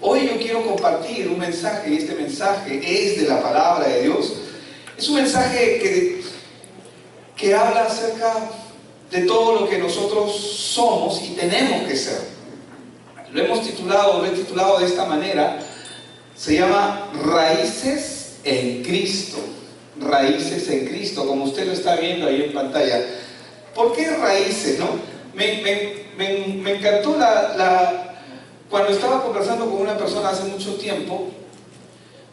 Hoy yo quiero compartir un mensaje, y este mensaje es de la palabra de Dios. Es un mensaje que habla acerca de todo lo que nosotros somos y tenemos que ser. Lo he titulado de esta manera. Se llama Raíces en Cristo. Raíces en Cristo, como usted lo está viendo ahí en pantalla. ¿Por qué raíces, no? Me encantó cuando estaba conversando con una persona hace mucho tiempo,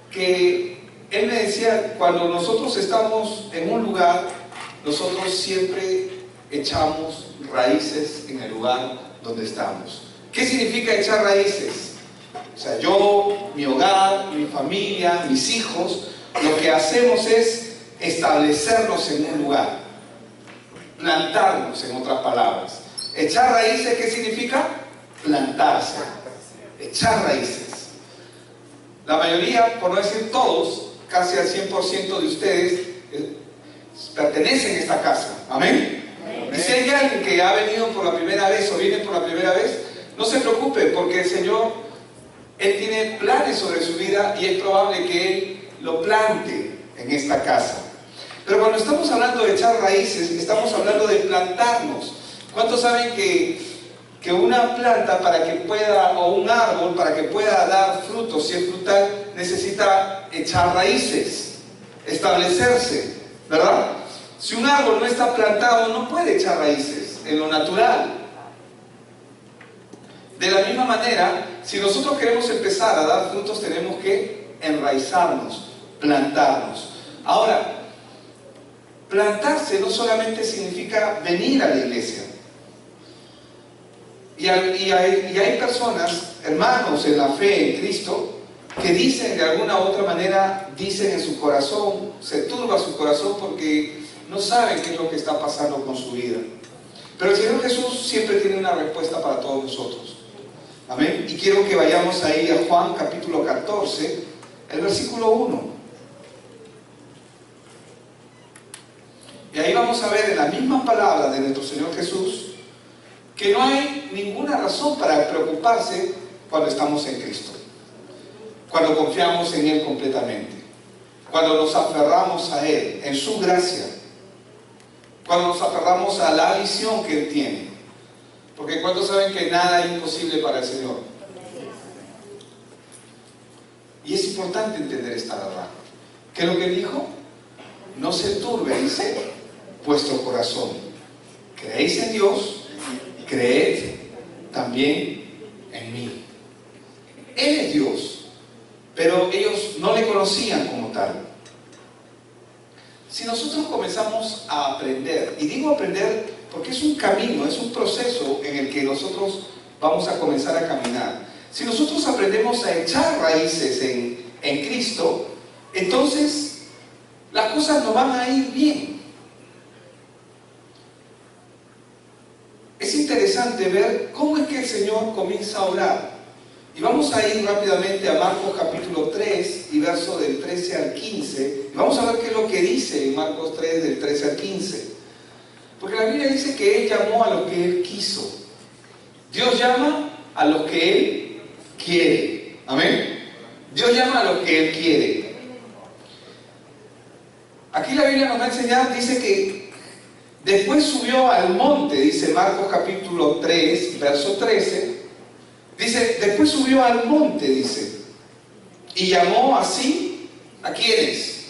que él me decía, cuando nosotros estamos en un lugar, nosotros siempre echamos raíces en el lugar donde estamos. ¿Qué significa echar raíces? O sea, yo, mi hogar, mi familia, mis hijos, lo que hacemos es establecernos en un lugar, plantarnos, en otras palabras. Echar raíces, ¿qué significa? Plantarse, echar raíces. La mayoría, por no decir todos, casi al 100% de ustedes pertenecen a esta casa. ¿Amén? Y si hay alguien que ha venido por la primera vez o viene por la primera vez, no se preocupe, porque el Señor, Él tiene planes sobre su vida y es probable que Él lo plante en esta casa. Pero cuando estamos hablando de echar raíces, estamos hablando de plantarnos. ¿Cuántos saben que una planta para que pueda, o un árbol para que pueda dar frutos, si es frutal, necesita echar raíces, establecerse, ¿verdad? Si un árbol no está plantado, no puede echar raíces en lo natural. De la misma manera, si nosotros queremos empezar a dar frutos, tenemos que enraizarnos, plantarnos. Ahora, plantarse no solamente significa venir a la iglesia. Y hay personas, hermanos en la fe en Cristo, que dicen de alguna u otra manera, dicen en su corazón, se turba su corazón porque no saben qué es lo que está pasando con su vida. Pero el Señor Jesús siempre tiene una respuesta para todos nosotros. Amén. Y quiero que vayamos ahí a Juan capítulo 14, el versículo 1. Y ahí vamos a ver en la misma palabra de nuestro Señor Jesús que no hay ninguna razón para preocuparse cuando estamos en Cristo, cuando confiamos en Él completamente, cuando nos aferramos a Él, en su gracia, cuando nos aferramos a la visión que Él tiene. Porque ¿cuántos saben que nada es imposible para el Señor? Y es importante entender esta verdad. ¿Qué es lo que Él dijo? No se turbe, dice, vuestro corazón. Creéis en Dios, creed también en mí. Él es Dios, pero ellos no le conocían como tal. Si nosotros comenzamos a aprender, y digo aprender porque es un camino, es un proceso en el que nosotros vamos a comenzar a caminar. Si nosotros aprendemos a echar raíces en Cristo, entonces las cosas nos van a ir bien. Es interesante ver cómo es que el Señor comienza a orar. Y vamos a ir rápidamente a Marcos capítulo 3 y verso del 13 al 15. Y vamos a ver qué es lo que dice en Marcos 3 del 13 al 15. Porque la Biblia dice que Él llamó a los que Él quiso. Dios llama a los que Él quiere. Amén. Dios llama a los que Él quiere. Aquí la Biblia nos va a enseñar, dice que después subió al monte, dice Marcos capítulo 3, verso 13. Dice, después subió al monte, dice, y llamó así, ¿a quiénes?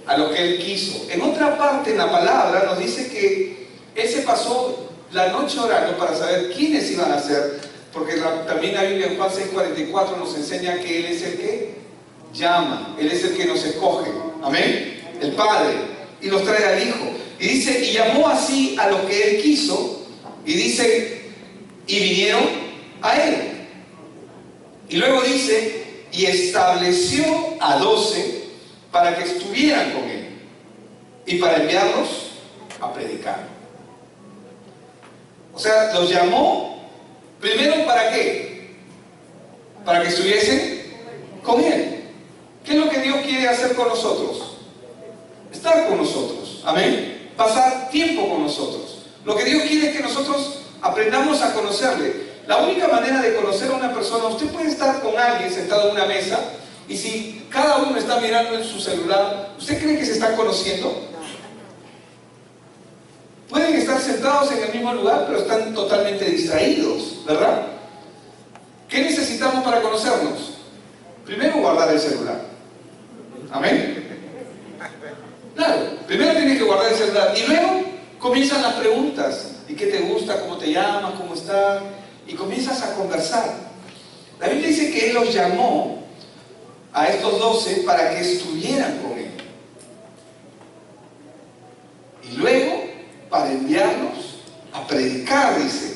A lo que Él quiso. En otra parte en la palabra nos dice que Él se pasó la noche orando para saber quiénes iban a ser, porque también la Biblia en Juan 6:44 nos enseña que Él es el que llama, Él es el que nos escoge, amén, el Padre, y nos trae al Hijo. Y dice, y llamó así a los que Él quiso, y dice, y vinieron a Él. Y luego dice, y estableció a 12 para que estuvieran con Él y para enviarlos a predicar. O sea, los llamó primero ¿para qué? Para que estuviesen con Él. ¿Qué es lo que Dios quiere hacer con nosotros? Estar con nosotros, amén, pasar tiempo con nosotros. Lo que Dios quiere es que nosotros aprendamos a conocerle. La única manera de conocer a una persona, usted puede estar con alguien sentado en una mesa y si cada uno está mirando en su celular, ¿usted cree que se están conociendo? Pueden estar sentados en el mismo lugar, pero están totalmente distraídos, ¿verdad? ¿Qué necesitamos para conocernos? Primero, guardar el celular. ¿Amén? Claro, primero tienes que guardar el celular y luego comienzan las preguntas. ¿Y qué te gusta? ¿Cómo te llamas? ¿Cómo estás? Y comienzas a conversar. La Biblia dice que Él los llamó a estos 12 para que estuvieran con Él. Y luego, para enviarlos a predicar, dice.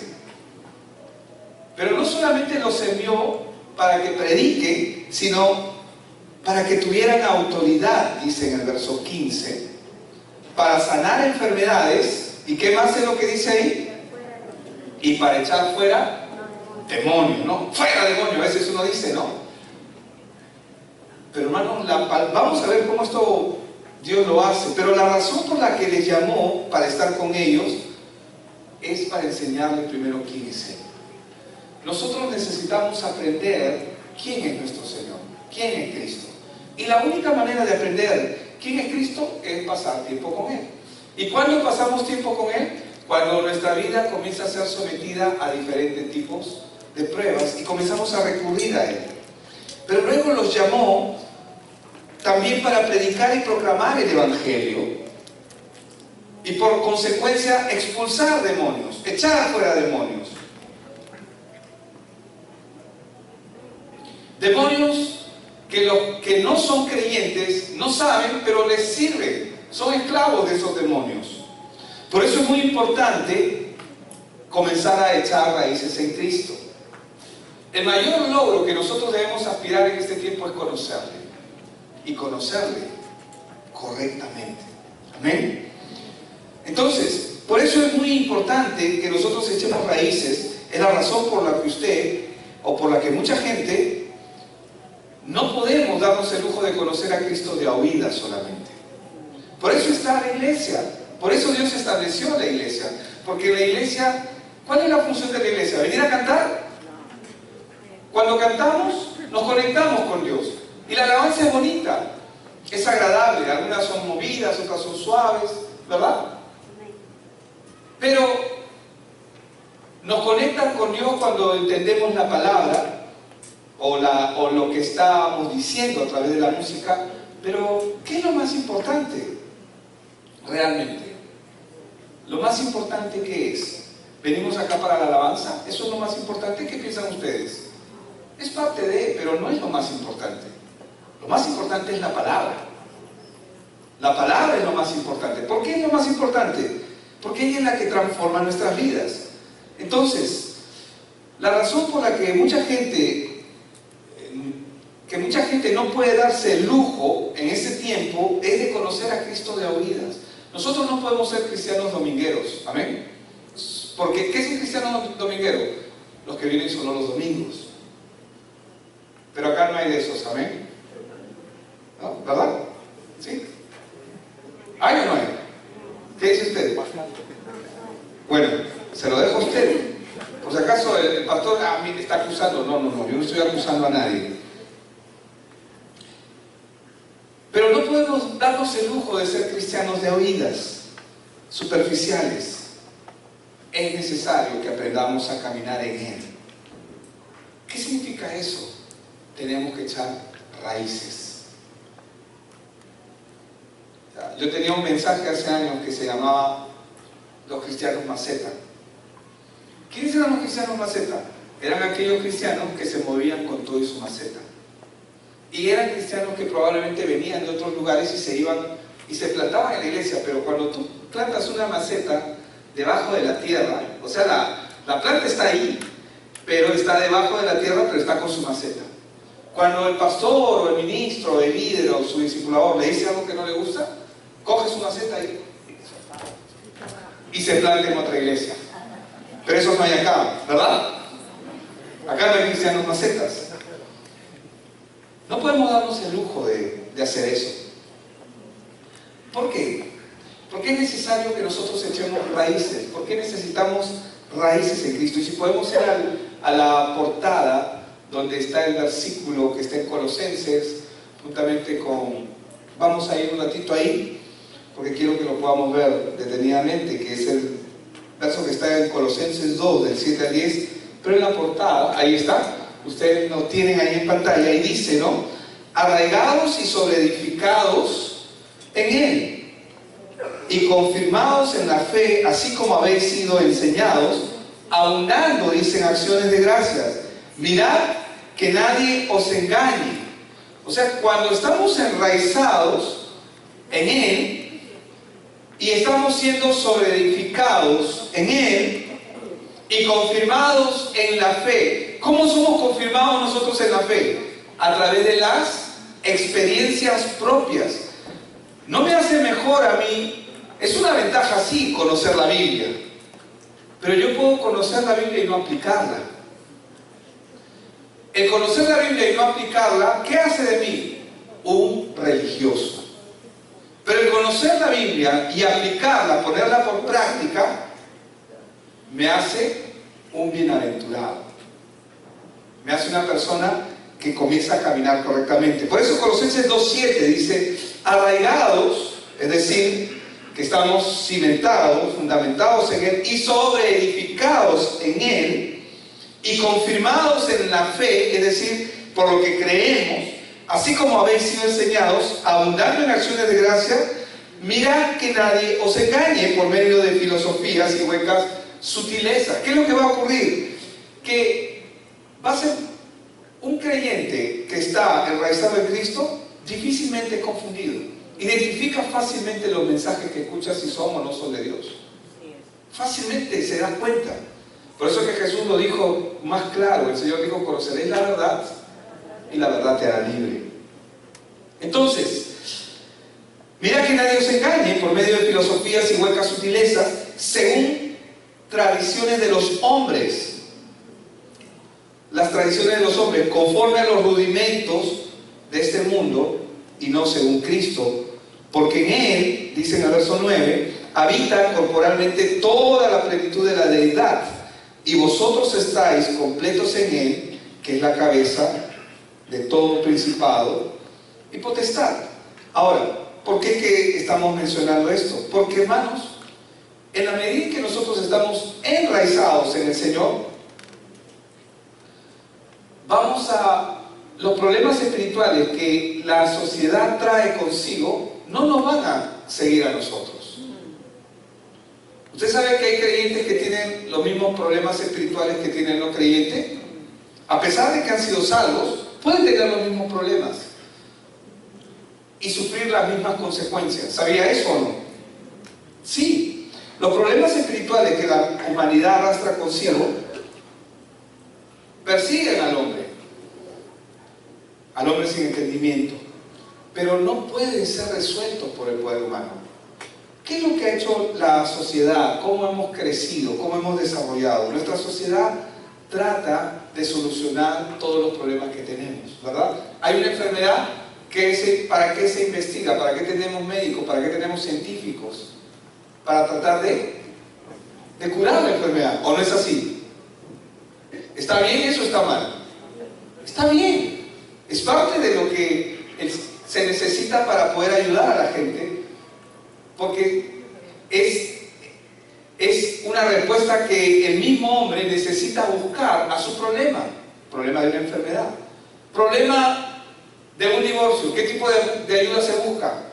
Pero no solamente los envió para que prediquen, sino para que tuvieran autoridad, dice en el verso 15, para sanar enfermedades. ¿Y qué más es lo que dice ahí? Y para echar fuera demonios, ¿no? Fuera demonios, a veces uno dice, ¿no? Pero hermanos, vamos a ver cómo esto Dios lo hace. Pero la razón por la que les llamó para estar con ellos es para enseñarles primero quién es Él. Nosotros necesitamos aprender quién es nuestro Señor, quién es Cristo. Y la única manera de aprender quién es Cristo es pasar tiempo con Él. ¿Y cuándo pasamos tiempo con Él? Cuando nuestra vida comienza a ser sometida a diferentes tipos de pruebas y comenzamos a recurrir a Él. Pero luego los llamó también para predicar y proclamar el Evangelio y por consecuencia expulsar demonios, echar fuera demonios. Demonios que los que no son creyentes no saben, pero les sirven, son esclavos de esos demonios. Por eso es muy importante comenzar a echar raíces en Cristo. El mayor logro que nosotros debemos aspirar en este tiempo es conocerle, y conocerle correctamente. Amén. Entonces, por eso es muy importante que nosotros echemos raíces. Es la razón por la que usted, o por la que mucha gente, no podemos darnos el lujo de conocer a Cristo de a oídas solamente. Por eso está la iglesia. Por eso Dios estableció la iglesia. Porque la iglesia, ¿cuál es la función de la iglesia? ¿Venir a cantar? Cuando cantamos, nos conectamos con Dios. Y la alabanza es bonita, es agradable. Algunas son movidas, otras son suaves, ¿verdad? Pero nos conectan con Dios cuando entendemos la palabra o lo que estábamos diciendo a través de la música. Pero, ¿qué es lo más importante realmente? Lo más importante, ¿qué es? ¿Venimos acá para la alabanza? ¿Eso es lo más importante? ¿Qué piensan ustedes? Es parte de, pero no es lo más importante. Lo más importante es la palabra. La palabra es lo más importante. ¿Por qué es lo más importante? Porque ella es la que transforma nuestras vidas. Entonces, la razón por la que mucha gente no puede darse el lujo en ese tiempo es de conocer a Cristo de oídas. Nosotros no podemos ser cristianos domingueros. Amén. Porque, ¿qué es un cristiano dominguero? Los que vienen solo los domingos. Pero acá no hay de esos, amén. ¿No? ¿Verdad? ¿Sí? ¿Hay o no hay? ¿Qué dice usted? Bueno, se lo dejo a usted. Por si acaso el pastor a mí me está acusando. No, yo no estoy acusando a nadie. Pero no podemos darnos el lujo de ser cristianos de oídas, superficiales. Es necesario que aprendamos a caminar en Él. ¿Qué significa eso? Tenemos que echar raíces. Yo tenía un mensaje hace años que se llamaba Los Cristianos Maceta. ¿Quiénes eran los cristianos maceta? Eran aquellos cristianos que se movían con todo y su maceta. Y eran cristianos que probablemente venían de otros lugares y se iban y se plantaban en la iglesia. Pero cuando tú plantas una maceta debajo de la tierra, o sea, la planta está ahí, pero está debajo de la tierra, pero está con su maceta. Cuando el pastor o el ministro o el líder o su discipulador le dice algo que no le gusta, coge su maceta y se planta en otra iglesia. Pero eso no hay acá, ¿verdad? Acá no hay cristianos macetas. No podemos darnos el lujo de hacer eso. ¿Por qué? Porque es necesario que nosotros echemos raíces. ¿Por qué necesitamos raíces en Cristo? Y si podemos ir a la portada donde está el versículo que está en Colosenses, juntamente con... Vamos a ir un ratito ahí, porque quiero que lo podamos ver detenidamente, que es el verso que está en Colosenses 2, del 7 al 10, pero en la portada, ahí está, ustedes lo tienen ahí en pantalla, y dice, ¿no? Arraigados y sobreedificados en Él, y confirmados en la fe, así como habéis sido enseñados, abundando, dicen, acciones de gracias. Mirad que nadie os engañe. O sea, cuando estamos enraizados en Él y estamos siendo sobreedificados en Él y confirmados en la fe. ¿Cómo somos confirmados nosotros en la fe? A través de las experiencias propias. No me hace mejor a mí, es una ventaja sí conocer la Biblia, pero yo puedo conocer la Biblia y no aplicarla. El conocer la Biblia y no aplicarla, ¿qué hace de mí? Un religioso. Pero el conocer la Biblia y aplicarla, ponerla por práctica, me hace un bienaventurado. Me hace una persona que comienza a caminar correctamente. Por eso Colosenses 2.7 dice, arraigados, es decir, que estamos cimentados, fundamentados en Él y sobreedificados en Él y confirmados en la fe, es decir, por lo que creemos, así como habéis sido enseñados, abundando en acciones de gracia. Mirad que nadie os engañe por medio de filosofías y huecas sutilezas. ¿Qué es lo que va a ocurrir? Que va a ser un creyente que está enraizado en Cristo difícilmente confundido. Identifica fácilmente los mensajes que escucha si son o no son de Dios. Fácilmente se da cuenta. Por eso que Jesús lo dijo más claro. El Señor dijo, conoceréis la verdad y la verdad te hará libre. Entonces, mira que nadie os engañe por medio de filosofías y huecas sutilezas, según tradiciones de los hombres. Las tradiciones de los hombres, conforme a los rudimentos de este mundo, y no según Cristo, porque en Él, dice en el verso 9, habita corporalmente toda la plenitud de la deidad, y vosotros estáis completos en Él, que es la cabeza de todo principado y potestad. Ahora, ¿por qué que estamos mencionando esto? Porque, hermanos, en la medida en que nosotros estamos enraizados en el Señor, los problemas espirituales que la sociedad trae consigo no nos van a seguir a nosotros. ¿Usted sabe que hay creyentes que tienen los mismos problemas espirituales que tienen los creyentes? A pesar de que han sido salvos, pueden tener los mismos problemas y sufrir las mismas consecuencias. ¿Sabía eso o no? Sí. Los problemas espirituales que la humanidad arrastra consigo persiguen al hombre sin entendimiento, pero no pueden ser resueltos por el poder humano. ¿Qué es lo que ha hecho la sociedad? ¿Cómo hemos crecido? ¿Cómo hemos desarrollado? Nuestra sociedad trata de solucionar todos los problemas que tenemos, ¿verdad? Hay una enfermedad, ¿para qué se investiga? ¿Para qué tenemos médicos? ¿Para qué tenemos científicos? Para tratar de curar la enfermedad, ¿o no es así? ¿Está bien eso o está mal? Está bien. Es parte de lo que se necesita para poder ayudar a la gente, porque es una respuesta que el mismo hombre necesita buscar a su problema. Problema de una enfermedad, problema de un divorcio. ¿Qué tipo de ayuda se busca?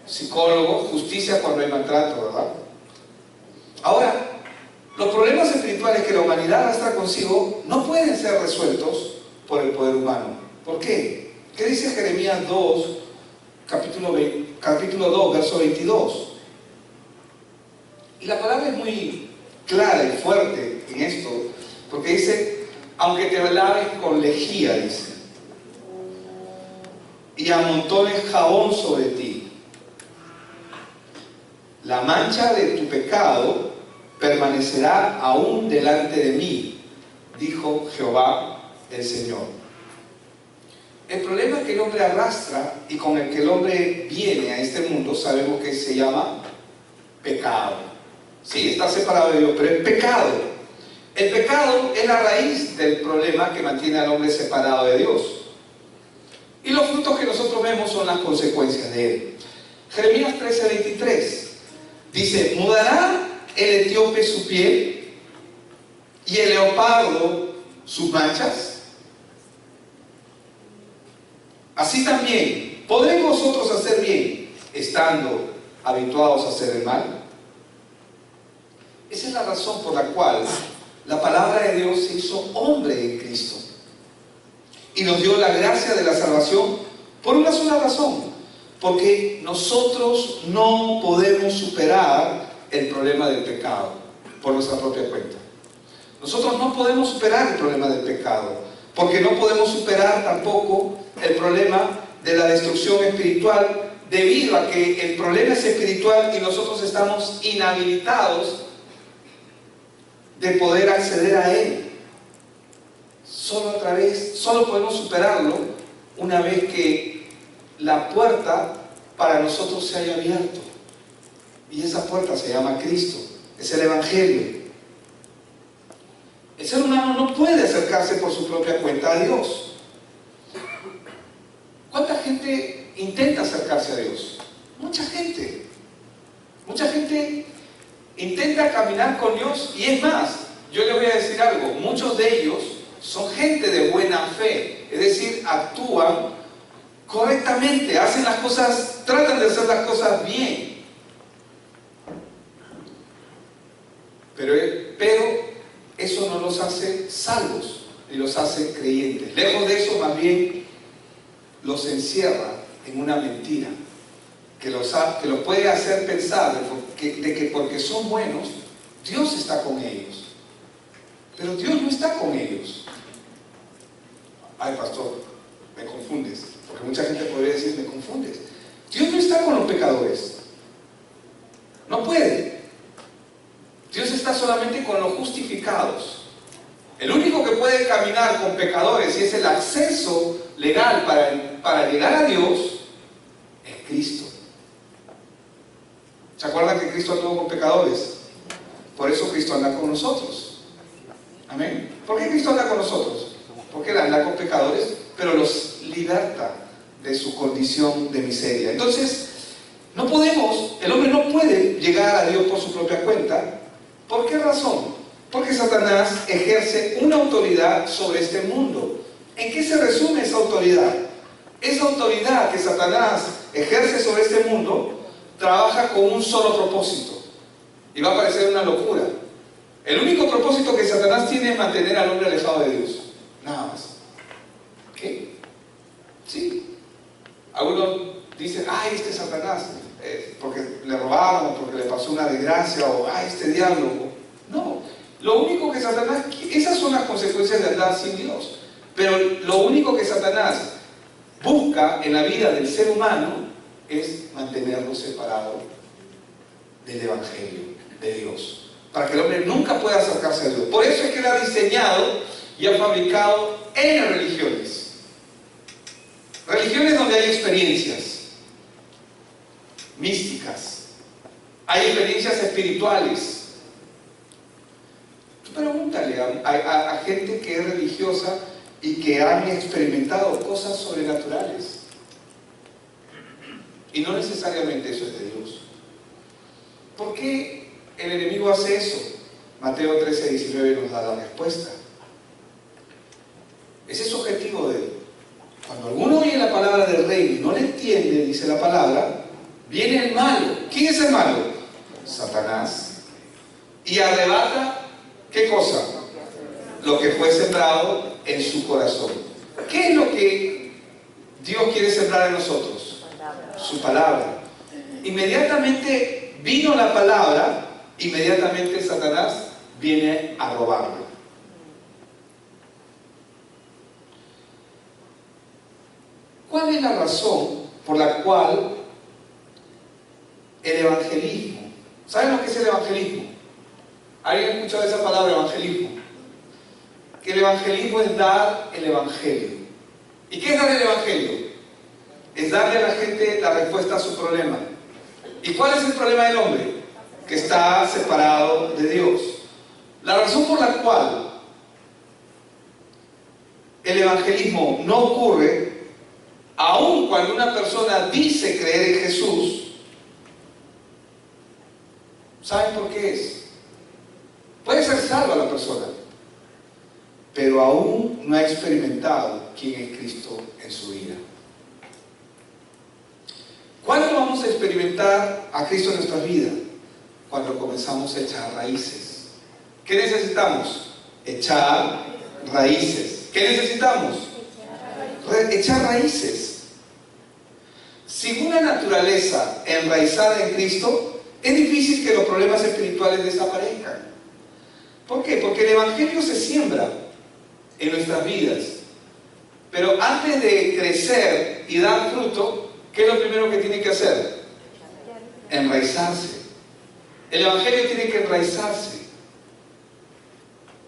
Psicólogo, justicia cuando hay maltrato, ¿verdad? Ahora, los problemas espirituales que la humanidad arrastra consigo no pueden ser resueltos por el poder humano. ¿Por qué? ¿Qué dice Jeremías 2, capítulo 2, verso 22? Y la palabra es muy clara y fuerte en esto, porque dice, aunque te laves con lejía, dice, y amontones jabón sobre ti, la mancha de tu pecado permanecerá aún delante de mí, dijo Jehová el Señor. El problema que el hombre arrastra y con el que el hombre viene a este mundo, sabemos que se llama pecado. Sí, está separado de Dios, pero es pecado. El pecado es la raíz del problema que mantiene al hombre separado de Dios. Y los frutos que nosotros vemos son las consecuencias de él. Jeremías 13:23 dice: ¿mudará el etíope su piel y el leopardo sus manchas? Así también, ¿podréis vosotros hacer bien estando habituados a hacer el mal? Esa es la razón por la cual la palabra de Dios se hizo hombre en Cristo y nos dio la gracia de la salvación por una sola razón: porque nosotros no podemos superar el problema del pecado por nuestra propia cuenta. Nosotros no podemos superar el problema del pecado, porque no podemos superar tampoco el problema de la destrucción espiritual, debido a que el problema es espiritual y nosotros estamos inhabilitados de poder acceder a él. Solo podemos superarlo una vez que la puerta para nosotros se haya abierto. Y esa puerta se llama Cristo, es el Evangelio. El ser humano no puede acercarse por su propia cuenta a Dios. ¿Cuánta gente intenta acercarse a Dios? Mucha gente. Mucha gente intenta caminar con Dios, y es más, yo le voy a decir algo: muchos de ellos son gente de buena fe, es decir, actúan correctamente, hacen las cosas, tratan de hacer las cosas bien, pero eso no los hace salvos ni los hace creyentes. Lejos de eso, más bien los encierra en una mentira que los puede hacer pensar de que porque son buenos, Dios está con ellos. Pero Dios no está con ellos. Ay, pastor, me confundes. Porque mucha gente podría decir: me confundes. Dios no está con los pecadores. No puede. Dios está solamente con los justificados. El único que puede caminar con pecadores y es el acceso legal para llegar a Dios es Cristo. ¿Se acuerdan que Cristo anduvo con pecadores? Por eso Cristo anda con nosotros. Amén. ¿Por qué Cristo anda con nosotros? Porque Él anda con pecadores, pero los liberta de su condición de miseria. Entonces, el hombre no puede llegar a Dios por su propia cuenta. ¿Por qué razón? Porque Satanás ejerce una autoridad sobre este mundo. ¿En qué se resume esa autoridad? Esa autoridad que Satanás ejerce sobre este mundo trabaja con un solo propósito. Y va a parecer una locura. El único propósito que Satanás tiene es mantener al hombre alejado de Dios. Nada más. ¿Qué? Sí. Algunos dicen: ay, este Satanás, porque le robaron, porque le pasó una desgracia, o ay, este diablo. No. Lo único que Satanás, esas son las consecuencias de andar sin Dios. Pero lo único que Satanás busca en la vida del ser humano es mantenerlo separado del Evangelio de Dios, para que el hombre nunca pueda acercarse a Dios. Por eso es que Él ha diseñado y ha fabricado N religiones. Religiones donde hay experiencias místicas, hay experiencias espirituales. Tú pregúntale a gente que es religiosa y que han experimentado cosas sobrenaturales. Y no necesariamente eso es de Dios. ¿Por qué el enemigo hace eso? Mateo 13:19 nos da la respuesta. Ese es su objetivo de él. Cuando alguno oye la palabra del rey y no le entiende, dice la palabra, viene el malo. ¿Quién es el malo? Satanás. Y arrebata, ¿qué cosa? Lo que fue sembrado en su corazón. ¿Qué es lo que Dios quiere sembrar en nosotros? Su palabra. Inmediatamente vino la palabra, inmediatamente Satanás viene a robarlo. ¿Cuál es la razón por la cual el evangelismo? ¿Saben lo que es el evangelismo? ¿Alguien ha escuchado esa palabra, evangelismo? Que el evangelismo es dar el evangelio. ¿Y qué es dar el evangelio? Es darle a la gente la respuesta a su problema. ¿Y cuál es el problema del hombre? Que está separado de Dios. La razón por la cual el evangelismo no ocurre, aun cuando una persona dice creer en Jesús, ¿saben por qué es? Puede ser salva la persona, pero aún no ha experimentado quién es Cristo en su vida. ¿Cuándo vamos a experimentar a Cristo en nuestra vida? Cuando comenzamos a echar raíces. ¿Qué necesitamos? Echar raíces. ¿Qué necesitamos? Echar raíces. Sin una naturaleza enraizada en Cristo, es difícil que los problemas espirituales desaparezcan. ¿Por qué? Porque el Evangelio se siembra en nuestras vidas. Pero antes de crecer y dar fruto, ¿qué es lo primero que tiene que hacer? Enraizarse. El Evangelio tiene que enraizarse.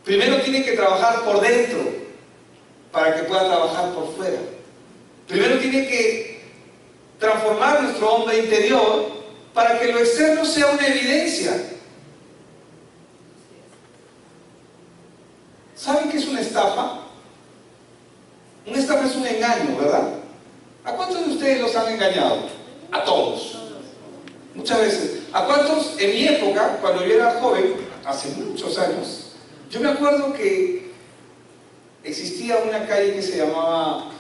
Primero tiene que trabajar por dentro para que pueda trabajar por fuera. Primero tiene que transformar nuestro hombre interior para que lo externo sea una evidencia. ¿Saben qué es una estafa? Una estafa es un engaño, ¿verdad? ¿A cuántos de ustedes los han engañado? A todos. Muchas veces. ¿A cuántos en mi época, cuando yo era joven, hace muchos años, yo me acuerdo que existía una calle que se llamaba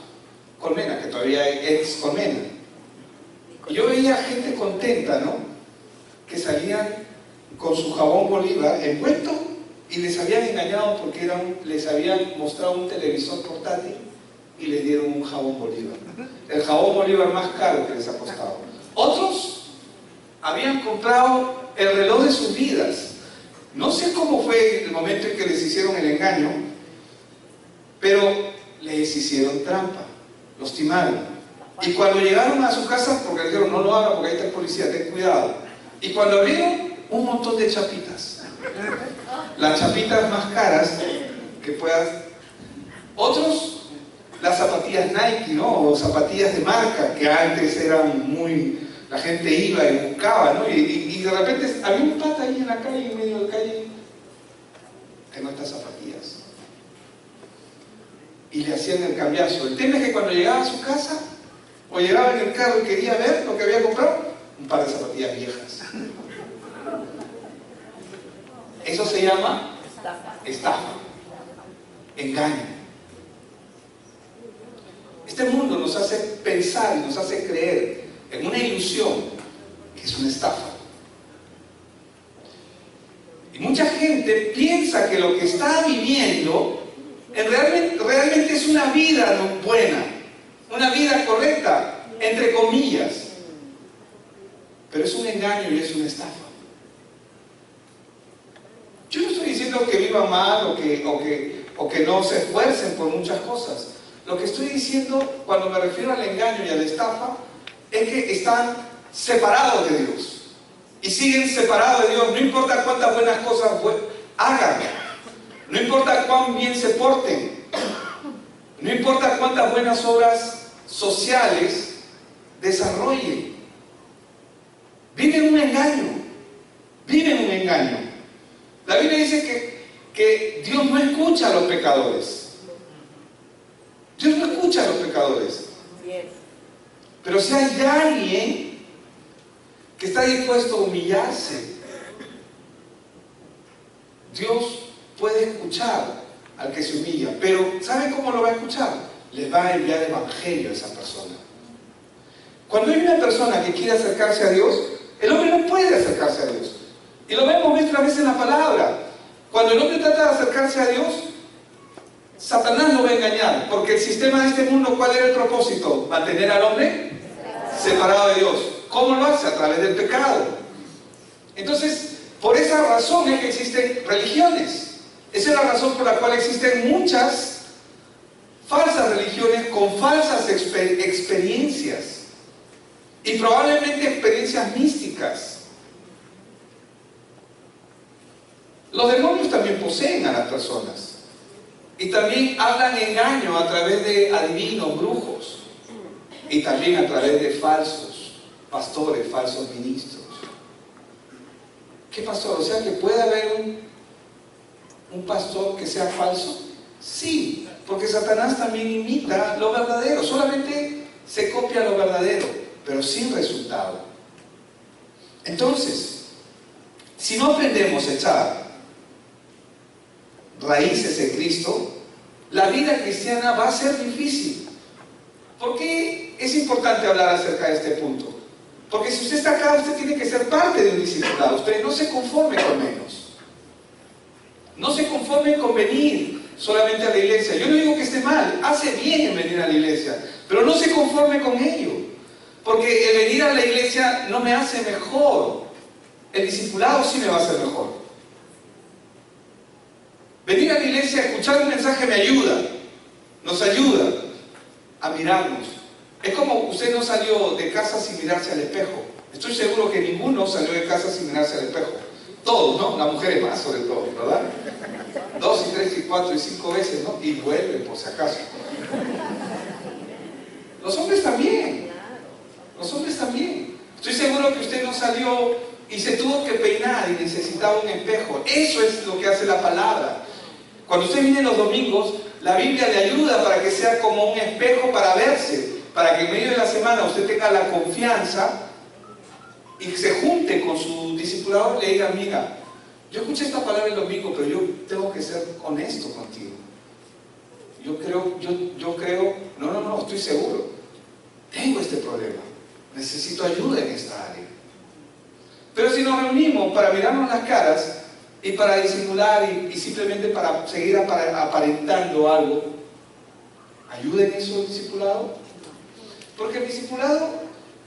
Colmena, que todavía es Colmena. Y yo veía gente contenta, ¿no? Que salían con su jabón Bolívar envuelto y les habían engañado porque les habían mostrado un televisor portátil y les dieron un jabón Bolívar. El jabón Bolívar más caro que les ha costado. Otros habían comprado el reloj de sus vidas. No sé cómo fue el momento en que les hicieron el engaño, pero les hicieron trampa, los timaron. Y cuando llegaron a su casa, porque les dijeron, no lo haga porque ahí está el policía, ten cuidado. Y cuando abrieron, un montón de chapitas. Las chapitas más caras que puedas. Otros, las zapatillas Nike, ¿no? O zapatillas de marca, que antes eran muy... La gente iba y buscaba, ¿no? Y de repente había un pata ahí en la calle, en medio de la calle, que no estas zapatillas. Y le hacían el cambiazo. El tema es que cuando llegaba a su casa, o llegaba en el carro y quería ver lo que había comprado, un par de zapatillas viejas. Eso se llama estafa, engaño. Este mundo nos hace pensar y nos hace creer en una ilusión que es una estafa. Y mucha gente piensa que lo que está viviendo realmente es una vida buena, una vida correcta, entre comillas. Pero es un engaño y es una estafa. Yo no estoy diciendo que vivan mal o que no se esfuercen por muchas cosas. Lo que estoy diciendo cuando me refiero al engaño y a la estafa es que están separados de Dios y siguen separados de Dios. No importa cuántas buenas cosas hagan, no importa cuán bien se porten, no importa cuántas buenas obras sociales desarrollen, viven un engaño, viven un engaño. La Biblia dice que Dios no escucha a los pecadores. Dios no escucha a los pecadores. Pero si hay alguien que está dispuesto a humillarse, Dios puede escuchar al que se humilla. Pero ¿sabe cómo lo va a escuchar? Les va a enviar evangelio a esa persona. Cuando hay una persona que quiere acercarse a Dios, el hombre no puede acercarse a Dios. Y lo vemos otra vez en la palabra. Cuando el hombre trata de acercarse a Dios, Satanás lo va a engañar, porque el sistema de este mundo, ¿cuál era el propósito? Mantener al hombre separado de Dios. ¿Cómo lo hace? A través del pecado. Entonces, por esa razón es que existen religiones. Esa es la razón por la cual existen muchas falsas religiones con falsas experiencias y probablemente experiencias místicas. Los demonios también poseen a las personas y también hablan engaño a través de adivinos, brujos, y también a través de falsos pastores, falsos ministros. ¿Qué pastor? O sea que puede haber un pastor que sea falso? Sí, porque Satanás también imita lo verdadero, solamente se copia lo verdadero, pero sin resultado. Entonces, si no aprendemos a echar raíces en Cristo, la vida cristiana va a ser difícil. ¿Por qué es importante hablar acerca de este punto? Porque si usted está acá, usted tiene que ser parte de un discipulado. Usted no se conforme con menos. No se conforme con venir solamente a la iglesia. Yo no digo que esté mal, hace bien en venir a la iglesia, pero no se conforme con ello. Porque el venir a la iglesia no me hace mejor. El discipulado sí me va a hacer mejor. Venir a la iglesia a escuchar un mensaje me ayuda, nos ayuda a mirarnos. Es como usted no salió de casa sin mirarse al espejo. Estoy seguro que ninguno salió de casa sin mirarse al espejo. Todos, ¿no? Las mujeres más, sobre todo, ¿verdad? 2 y 3 y 4 y 5 veces, ¿no? Y vuelven, por si acaso. Los hombres también. Los hombres también. Estoy seguro que usted no salió y se tuvo que peinar y necesitaba un espejo. Eso es lo que hace la palabra. Cuando usted viene los domingos, la Biblia le ayuda para que sea como un espejo para verse, para que en medio de la semana usted tenga la confianza y se junte con su discipulador y le diga: mira, yo escuché esta palabra el domingo, pero yo tengo que ser honesto contigo. Yo creo, no, estoy seguro, tengo este problema, necesito ayuda en esta área. Pero si nos reunimos para mirarnos las caras y para disimular y simplemente para seguir aparentando algo, ¿ayuda en eso el discipulado? Porque el discipulado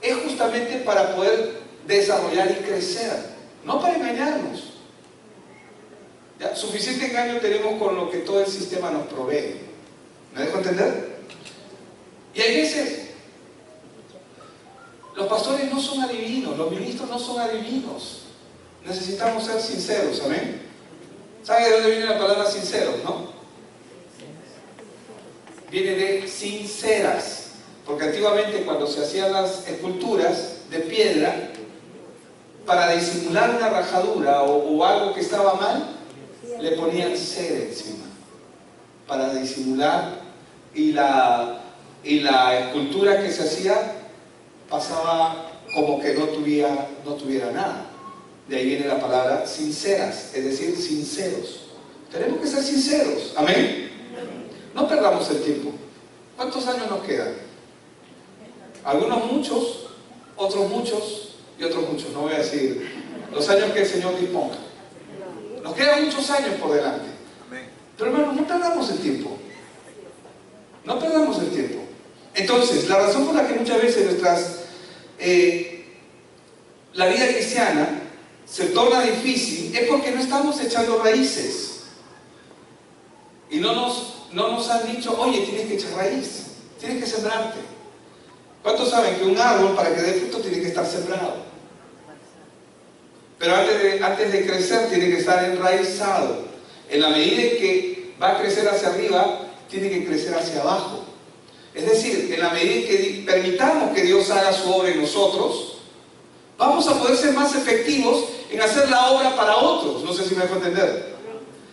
es justamente para poder desarrollar y crecer, no para engañarnos. ¿Ya? Suficiente engaño tenemos con lo que todo el sistema nos provee. ¿Me dejo entender? Y hay veces los pastores no son adivinos, los ministros no son adivinos. Necesitamos ser sinceros, ¿amén? ¿Sabe de dónde viene la palabra sinceros, no? Viene de sinceras, porque antiguamente cuando se hacían las esculturas de piedra, para disimular una rajadura o algo que estaba mal, le ponían cera encima, para disimular, y la escultura que se hacía pasaba como que no tuviera nada. De ahí viene la palabra sinceras, es decir, sinceros. Tenemos que ser sinceros, amén. No perdamos el tiempo. ¿Cuántos años nos quedan? Algunos muchos, otros muchos y otros muchos. No voy a decir los años que el Señor disponga. Nos quedan muchos años por delante. Pero hermanos, no perdamos el tiempo. No perdamos el tiempo. Entonces, la razón por la que muchas veces la vida cristiana se torna difícil es porque no estamos echando raíces. Y no nos han dicho: oye, tienes que echar raíz, tienes que sembrarte. ¿Cuántos saben que un árbol, para que dé fruto, tiene que estar sembrado? Pero antes de crecer tiene que estar enraizado. En la medida en que va a crecer hacia arriba, tiene que crecer hacia abajo. Es decir, en la medida en que permitamos que Dios haga su obra en nosotros, vamos a poder ser más efectivos en hacer la obra para otros. No sé si me dejo entender.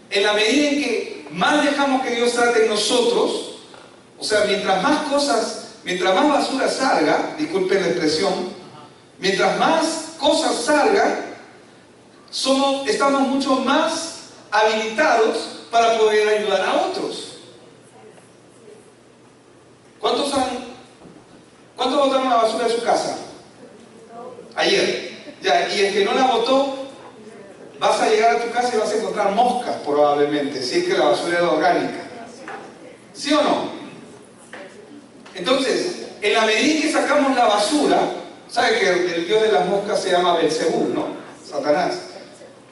En la medida en que más dejamos que Dios trate en nosotros, o sea, mientras más basura salga, disculpen la expresión, mientras más cosas salgan, estamos mucho más habilitados para poder ayudar a otros. ¿Cuántos botaron la basura de su casa? Ayer. Ya, y el que no la botó, vas a llegar a tu casa y vas a encontrar moscas probablemente, si es que la basura era orgánica. ¿Sí o no? Entonces, en la medida en que sacamos la basura, ¿sabe que el dios de las moscas se llama Belcebú, no? Satanás.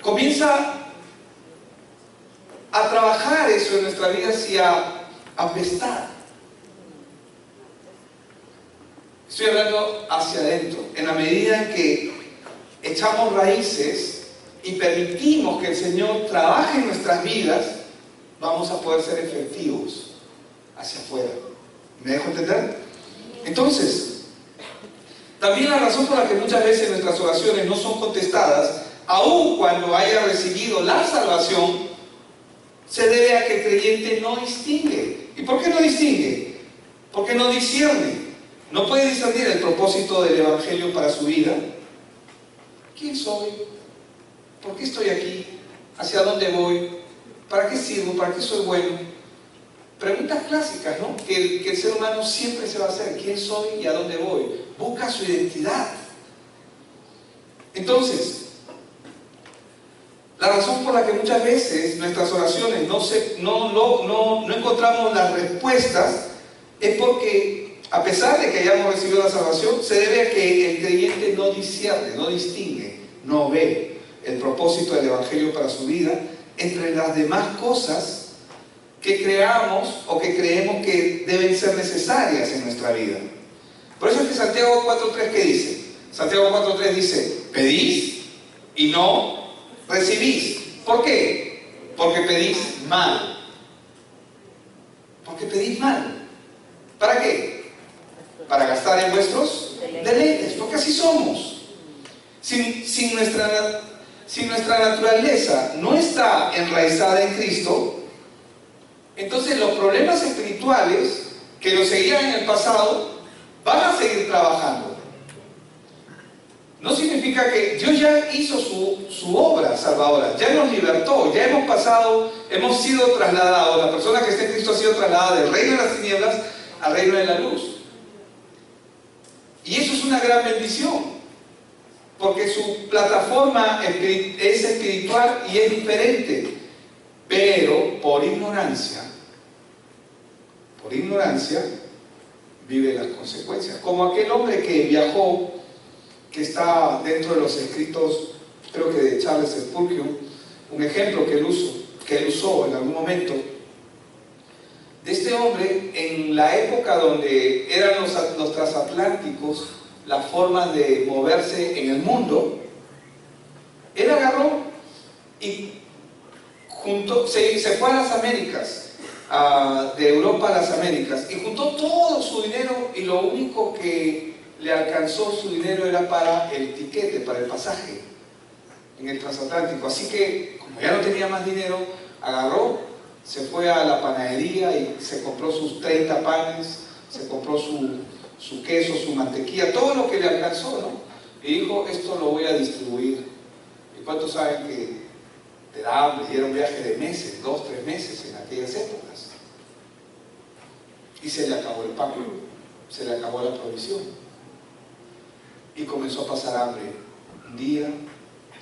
Comienza a trabajar eso en nuestra vida y a apestar. Estoy hablando hacia adentro. En la medida en que echamos raíces y permitimos que el Señor trabaje en nuestras vidas, vamos a poder ser efectivos hacia afuera. ¿Me dejo entender? Entonces, también la razón por la que muchas veces nuestras oraciones no son contestadas, aun cuando haya recibido la salvación, se debe a que el creyente no distingue. ¿Y por qué no distingue? Porque no discierne. No puede discernir el propósito del Evangelio para su vida. ¿Quién soy? ¿Por qué estoy aquí? ¿Hacia dónde voy? ¿Para qué sirvo? ¿Para qué soy bueno? Preguntas clásicas, ¿no? Que el ser humano siempre se va a hacer. ¿Quién soy y a dónde voy? Busca su identidad. Entonces, la razón por la que muchas veces nuestras oraciones no encontramos las respuestas es porque, a pesar de que hayamos recibido la salvación, se debe a que el creyente no discierne, no distingue, no ve el propósito del Evangelio para su vida entre las demás cosas que creamos o que creemos que deben ser necesarias en nuestra vida. Por eso es que Santiago 4.3, ¿qué dice? Santiago 4.3 dice: pedís y no recibís. ¿Por qué? Porque pedís mal. Porque pedís mal. ¿Para qué? Para gastar en vuestros deleites, porque así somos. Si nuestra naturaleza no está enraizada en Cristo, entonces los problemas espirituales que nos seguían en el pasado van a seguir trabajando. No significa que Dios ya hizo su obra salvadora, ya nos libertó, ya hemos sido trasladados, la persona que está en Cristo ha sido trasladada del reino de las tinieblas al reino de la luz. Y eso es una gran bendición, porque su plataforma es espiritual y es diferente, pero por ignorancia vive las consecuencias. Como aquel hombre que viajó, que está dentro de los escritos, creo que de Charles Spurgeon, un ejemplo que él usó en algún momento, de este hombre en la época donde eran los transatlánticos las formas de moverse en el mundo. Él agarró y se fue a las Américas, de Europa a las Américas, y juntó todo su dinero, y lo único que le alcanzó su dinero era para el tiquete, para el pasaje en el transatlántico. Así que, como ya no tenía más dinero, agarró, se fue a la panadería y se compró sus 30 panes, se compró su queso, su mantequilla, todo lo que le alcanzó, ¿no? Y dijo: esto lo voy a distribuir. ¿Y cuántos saben que te da hambre? Y era un viaje de meses, 2, 3 meses en aquellas épocas. Y se le acabó el pan, se le acabó la provisión. Y comenzó a pasar hambre. Un día,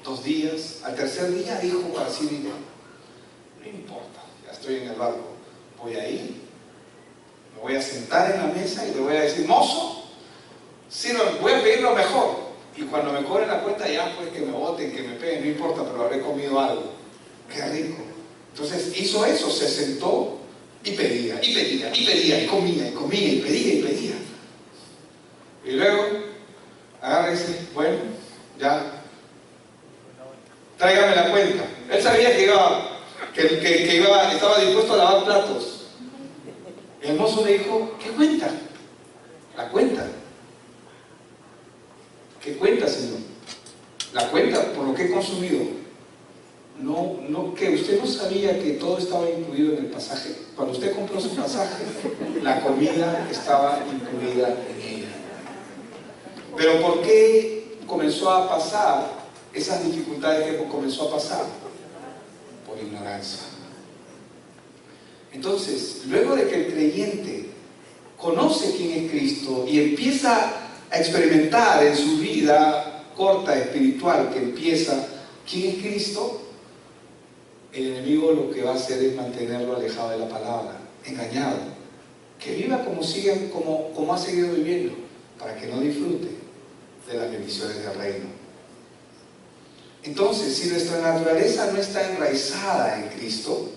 2 días, al tercer día dijo para sí mismo: no importa, ya estoy en el barco, voy a ir, me voy a sentar en la mesa y le voy a decir: mozo, sí, voy a pedir lo mejor, y cuando me cobren la cuenta ya pues que me boten, que me peguen, no importa, pero habré comido algo, qué rico. Entonces hizo eso, se sentó y pedía, y pedía, y pedía, y comía, y comía, y pedía, y pedía. Y luego agarra y dice: bueno, ya, tráigame la cuenta. Él sabía que estaba dispuesto a lavar platos. Y el mozo le dijo: ¿qué cuenta? La cuenta. ¿Qué cuenta, señor? La cuenta por lo que he consumido. No, que usted no sabía que todo estaba incluido en el pasaje. Cuando usted compró su pasaje, la comida estaba incluida en ella. Pero ¿por qué comenzó a pasar esas dificultades que comenzó a pasar? Por ignorancia. Entonces, luego de que el creyente conoce quién es Cristo y empieza a experimentar en su vida corta espiritual, que empieza quién es Cristo, el enemigo lo que va a hacer es mantenerlo alejado de la palabra, engañado, que viva como ha seguido viviendo, para que no disfrute de las bendiciones del reino. Entonces, si nuestra naturaleza no está enraizada en Cristo,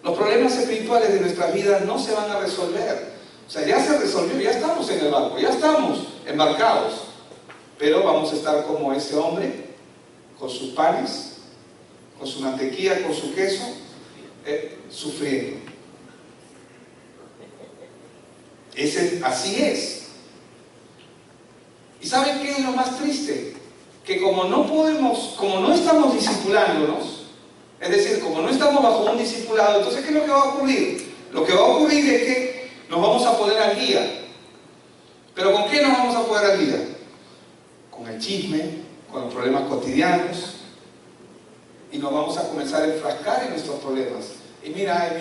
los problemas espirituales de nuestras vidas no se van a resolver. O sea, ya se resolvió, ya estamos en el barco, ya estamos embarcados, pero vamos a estar como ese hombre, con sus panes, con su mantequilla, con su queso, sufriendo. Así es. ¿Y saben qué es lo más triste? Que como no estamos discipulándonos, Es decir, como no estamos bajo un discipulado, entonces ¿qué es lo que va a ocurrir? Lo que va a ocurrir es que nos vamos a poner al día. ¿Pero con qué nos vamos a poner al día? Con el chisme, con los problemas cotidianos, y nos vamos a comenzar a enfrascar en nuestros problemas. Y mira,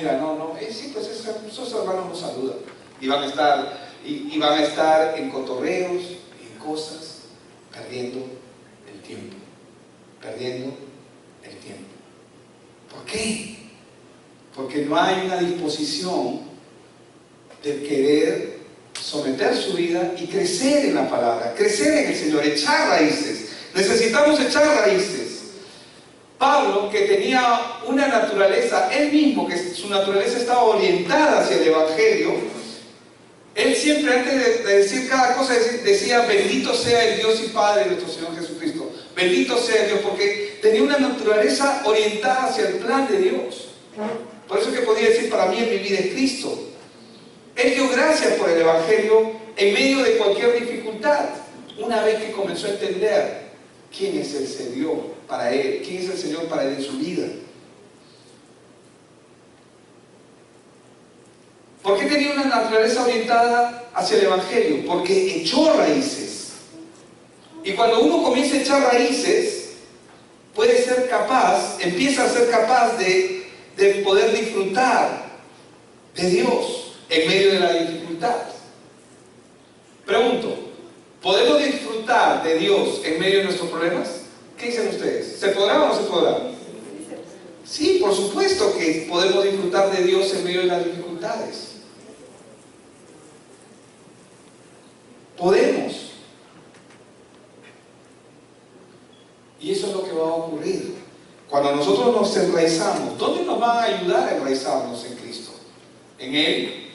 sí, pues esos hermanos nos saludan. Y van a estar en cotorreos, en cosas, perdiendo el tiempo. Perdiendo el tiempo. ¿Por qué? Porque no hay una disposición de querer someter su vida y crecer en la palabra, crecer en el Señor, echar raíces. Necesitamos echar raíces. Pablo, que tenía una naturaleza, él mismo, que su naturaleza estaba orientada hacia el Evangelio, él siempre antes de decir cada cosa decía: bendito sea el Dios y Padre de nuestro Señor Jesucristo. Bendito sea Dios, porque tenía una naturaleza orientada hacia el plan de Dios. Por eso es que podía decir: para mí mi vida es Cristo. Él dio gracias por el Evangelio en medio de cualquier dificultad, una vez que comenzó a entender quién es el Señor para él, quién es el Señor para él en su vida. ¿Por qué tenía una naturaleza orientada hacia el Evangelio? Porque echó raíces. Y cuando uno comienza a echar raíces, empieza a ser capaz de poder disfrutar de Dios en medio de la dificultad. Pregunto, ¿podemos disfrutar de Dios en medio de nuestros problemas? ¿Qué dicen ustedes? ¿Se podrá o no se podrá? Sí, por supuesto que podemos disfrutar de Dios en medio de las dificultades. Podemos. Y eso es lo que va a ocurrir. Cuando nosotros nos enraizamos, ¿dónde nos van a ayudar a enraizarnos en Cristo? En Él,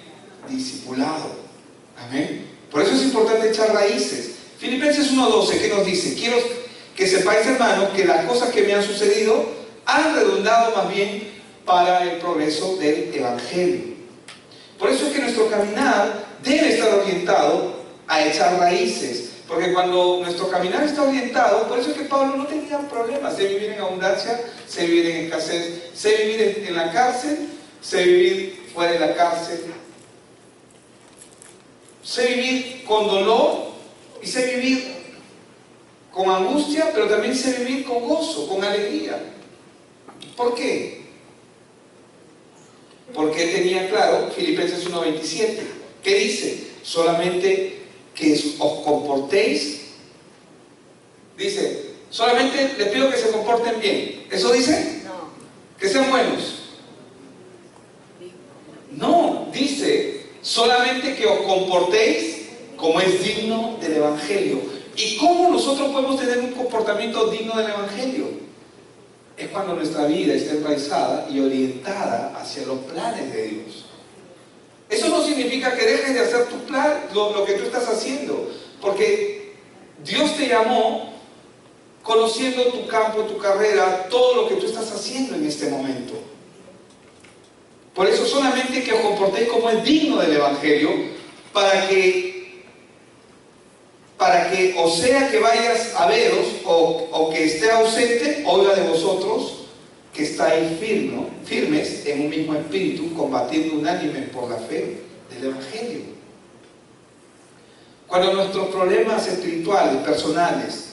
discipulado. Amén. Por eso es importante echar raíces. Filipenses 1:12, ¿qué nos dice? Quiero que sepáis, hermanos, que las cosas que me han sucedido han redundado más bien para el progreso del Evangelio. Por eso es que nuestro caminar debe estar orientado a echar raíces. Porque cuando nuestro caminar está orientado, por eso es que Pablo no tenía problemas. Sé vivir en abundancia, sé vivir en escasez, sé vivir en la cárcel, sé vivir fuera de la cárcel, sé vivir con dolor y sé vivir con angustia, pero también sé vivir con gozo, con alegría. ¿Por qué? Porque él tenía claro Filipenses 1:27, ¿qué dice? Solamente que os comportéis, dice, solamente les pido que se comporten bien. ¿Eso dice? No. Que sean buenos. No, dice solamente que os comportéis como es digno del Evangelio. ¿Y cómo nosotros podemos tener un comportamiento digno del Evangelio? Es cuando nuestra vida está enraizada y orientada hacia los planes de Dios. Eso no significa que dejes de hacer tu plan, lo que tú estás haciendo, porque Dios te llamó conociendo tu campo, tu carrera, todo lo que tú estás haciendo en este momento. Por eso solamente que os comportéis como es digno del Evangelio, para que o sea que vayas a veros o que esté ausente, oiga de vosotros que estáis firmes en un mismo espíritu, combatiendo unánimes por la fe del Evangelio. Cuando nuestros problemas espirituales, personales,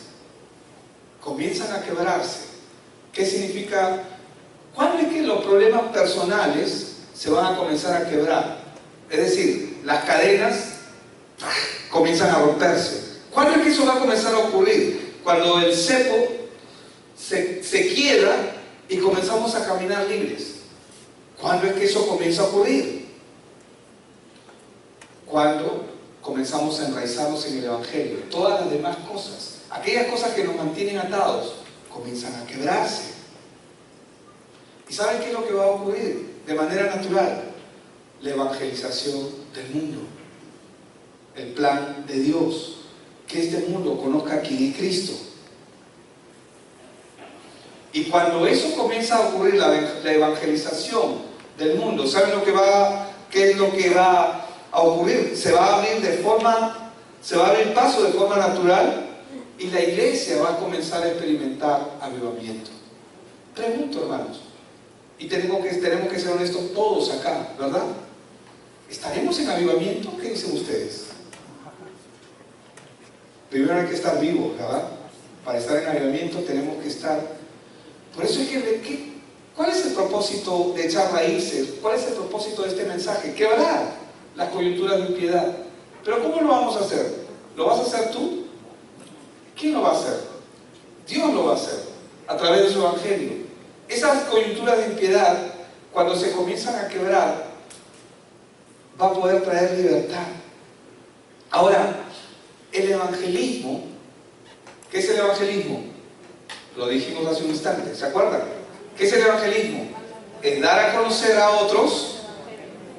comienzan a quebrarse, ¿qué significa? ¿Cuándo es que los problemas personales se van a comenzar a quebrar? Es decir, las cadenas comienzan a romperse. ¿Cuándo es que eso va a comenzar a ocurrir? Cuando el cepo se quiebra y comenzamos a caminar libres. ¿Cuándo es que eso comienza a ocurrir? Cuando comenzamos a enraizarnos en el Evangelio. Todas las demás cosas, aquellas cosas que nos mantienen atados, comienzan a quebrarse. ¿Y saben qué es lo que va a ocurrir? De manera natural, la evangelización del mundo. El plan de Dios, que este mundo conozca quién es Cristo. Y cuando eso comienza a ocurrir, la evangelización del mundo, ¿saben qué es lo que va a ocurrir? Se va a abrir paso de forma natural y la iglesia va a comenzar a experimentar avivamiento. Pregunto, hermanos, Y tenemos que ser honestos todos acá, ¿verdad? ¿Estaremos en avivamiento? ¿Qué dicen ustedes? Primero hay que estar vivos, ¿verdad? Para estar en avivamiento tenemos que estar... Por eso hay que ver ¿cuál es el propósito de echar raíces? ¿Cuál es el propósito de este mensaje? Quebrar las coyunturas de impiedad. Pero ¿cómo lo vamos a hacer? ¿Lo vas a hacer tú? ¿Quién lo va a hacer? Dios lo va a hacer a través de su evangelio. Esas coyunturas de impiedad, cuando se comienzan a quebrar, va a poder traer libertad. Ahora, el evangelismo, ¿qué es el evangelismo? Lo dijimos hace un instante, ¿se acuerdan? ¿Qué es el evangelismo? Es dar a conocer a otros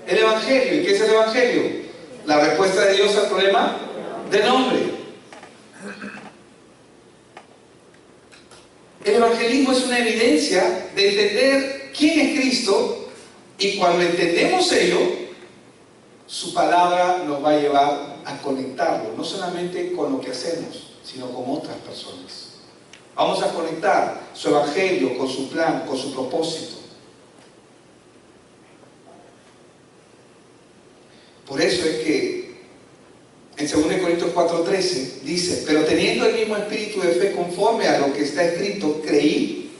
el evangelio. ¿Y qué es el evangelio? La respuesta de Dios al problema del hombre. El evangelismo es una evidencia de entender quién es Cristo, y cuando entendemos ello, su palabra nos va a llevar a conectarlo, no solamente con lo que hacemos, sino con otras personas. Vamos a conectar su evangelio con su plan, con su propósito. Por eso es que en 2 Corintios 4:13 dice: pero teniendo el mismo espíritu de fe conforme a lo que está escrito, creí,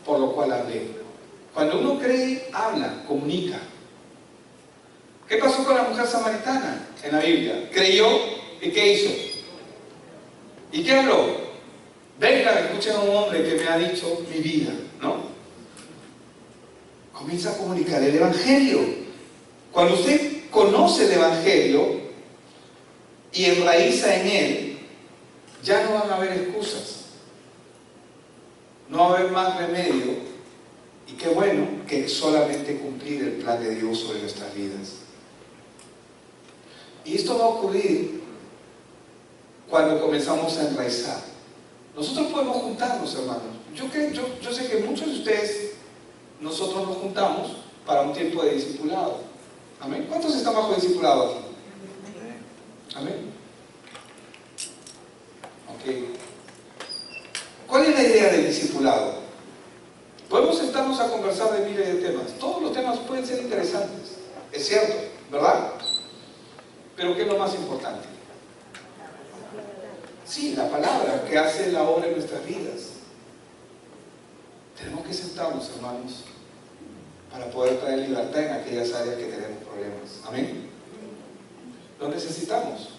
por lo cual hablé. Cuando uno cree, habla, comunica. ¿Qué pasó con la mujer samaritana en la Biblia? Creyó, ¿y qué hizo? ¿Y qué habló? Venga, escuchen a un hombre que me ha dicho mi vida, ¿no? Comienza a comunicar el evangelio. Cuando usted conoce el evangelio y enraiza en él, ya no van a haber excusas, no va a haber más remedio, y qué bueno que solamente cumplir el plan de Dios sobre nuestras vidas. Y esto va a ocurrir cuando comenzamos a enraizar. Nosotros podemos juntarnos, hermanos. Yo sé que muchos de ustedes, nosotros nos juntamos para un tiempo de discipulado. ¿Amén? ¿Cuántos están bajo discipulado aquí? ¿Amén? Ok. ¿Cuál es la idea del discipulado? Podemos sentarnos a conversar de miles de temas. Todos los temas pueden ser interesantes, es cierto, ¿verdad? Pero ¿qué es lo más importante? Sí, la palabra que hace la obra en nuestras vidas. Tenemos que sentarnos, hermanos, para poder traer libertad en aquellas áreas que tenemos problemas. ¿Amén? Lo necesitamos.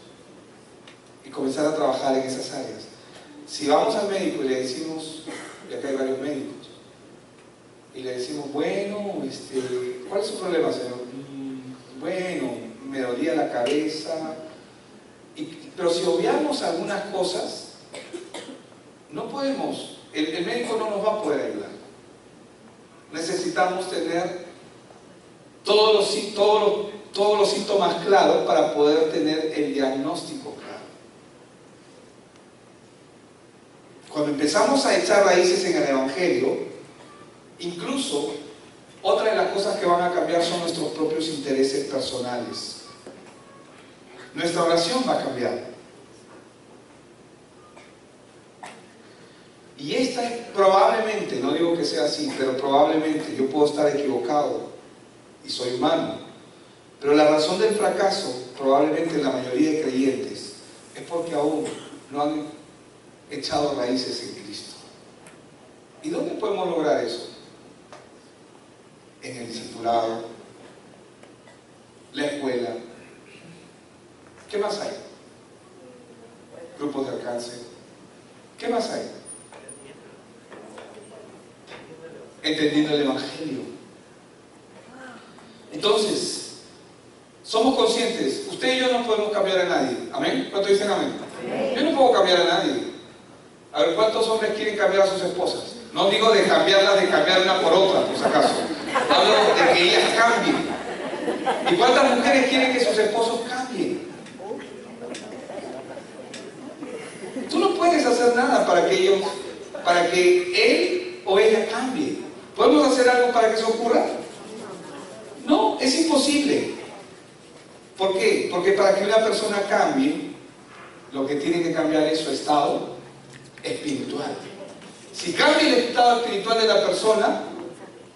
Y comenzar a trabajar en esas áreas. Si vamos al médico y le decimos, y acá hay varios médicos, y le decimos, bueno, ¿cuál es su problema, señor? Bueno, me dolía la cabeza. Pero si obviamos algunas cosas, no podemos, el médico no nos va a poder ayudar. Necesitamos tener todos los síntomas claros para poder tener el diagnóstico claro. Cuando empezamos a echar raíces en el evangelio, incluso otra de las cosas que van a cambiar son nuestros propios intereses personales. Nuestra oración va a cambiar. Y esta es probablemente, no digo que sea así, pero probablemente, yo puedo estar equivocado y soy humano, pero la razón del fracaso, probablemente en la mayoría de creyentes, es porque aún no han echado raíces en Cristo. ¿Y dónde podemos lograr eso? En el discipulado, la escuela. ¿Qué más hay? Grupos de alcance. ¿Qué más hay? Entendiendo el evangelio. Entonces, somos conscientes, usted y yo no podemos cambiar a nadie. ¿Amén? ¿Cuántos dicen amén? Yo no puedo cambiar a nadie. A ver, ¿cuántos hombres quieren cambiar a sus esposas? No digo de cambiarlas, de cambiar una por otra, por si acaso. Hablo de que ellas cambien. ¿Y cuántas mujeres quieren que sus esposos cambien? Tú no puedes hacer nada para que él o ella cambie. ¿Podemos hacer algo para que eso ocurra? No, es imposible. ¿Por qué? Porque para que una persona cambie, lo que tiene que cambiar es su estado espiritual. Si cambia el estado espiritual de la persona,